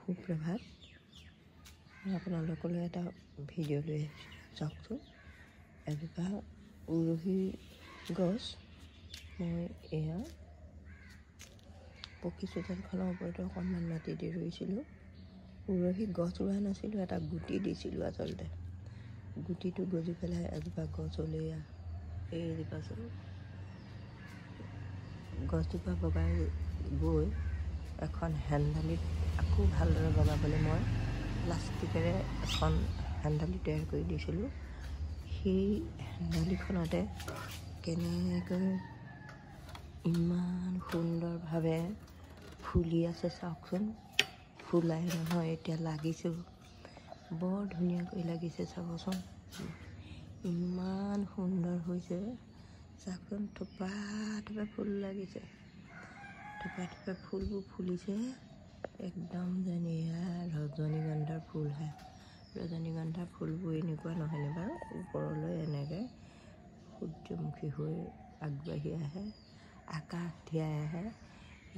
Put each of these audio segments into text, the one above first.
সুপ্ৰভাত। আপোনালোকলৈ এটা ভিডিঅ' লৈ চাওকচোন। এজোপা উৰহী গছ মই এয়া পকী চোতালখনৰ ওপৰতে অকণমান মাটি দি ৰুইছিলোঁ। উৰহী গছ ৰোৱা নাছিলোঁ, এটা গুটি দিছিলোঁ আচলতে। গুটিটো গজি পেলাই এজোপা গছ হ'লেই। এইজোপা গছজোপা বগাই গৈ এখন হেন্দালিত আকৌ ভালদৰে বগাবলৈ মই প্লাষ্টিকেৰে এখন হেন্দালি তৈয়াৰ কৰি দিছিলোঁ। সেই হেন্দালিখনতে কেনেকৈ ইমান সুন্দৰভাৱে ফুলি আছে চাওকচোন। ফুলাই নহয়, এতিয়া লাগিছেও, বৰ ধুনীয়াকৈ লাগিছে চাবচোন। ইমান সুন্দৰ হৈছে চাওকচোন। থোপা থোপা ফুল লাগিছে, থোপা থোপা ফুলবোৰ ফুলিছে একদম যেন এয়া ৰজনীগন্ধাৰ ফুলহে। ৰজনীগন্ধাৰ ফুলবোৰ এনেকুৱা নহয়নে বাৰু? ওপৰলৈ এনেকৈ সূৰ্যমুখী হৈ আগবাঢ়ি আহে, আকাশ ধিয়াই আহে।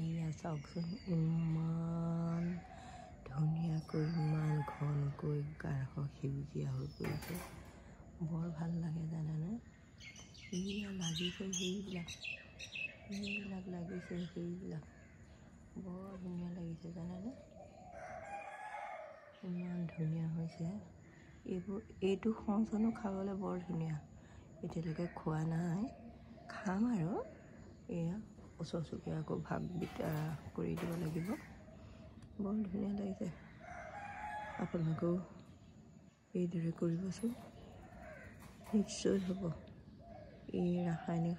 এয়া চাওকচোন, ইমান ধুনীয়াকৈ, ইমান ঘনকৈ গাঢ় সেউজীয়া হৈ পৰিছে। বৰ ভাল লাগে জানেনে? এয়া লাগিছে সেইবিলাক লাগিছে, সেইবিলাক বৰ ধুনীয়া লাগিছে জানেনে? ইমান ধুনীয়া হৈছে এইটো সঁচনো খাবলৈ বৰ ধুনীয়া। এতিয়ালৈকে খোৱা নাই, খাম আৰু। এয়া ওচৰ চুবুৰীয়াকো ভাগ বিতৰা কৰি দিব লাগিব। বৰ ধুনীয়া লাগিছে। আপোনালোকেও এইদৰে কৰিবচোন, নিশ্চয় হ'ব। এই ৰাসায়নিক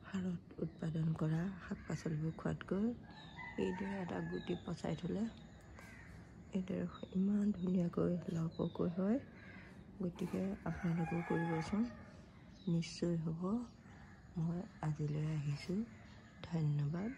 সাৰত উৎপাদন কৰা শাক পাচলিবোৰ খোৱাতকৈ এইদৰে এটা গুটি পচাই থ'লে এইদৰে ইমান ধুনীয়াকৈ লহপহকৈ হয়। গতিকে আপোনালোকেও কৰিবচোন, নিশ্চয় হ'ব। মই আজিলৈ আহিছোঁ, ধন্যবাদ।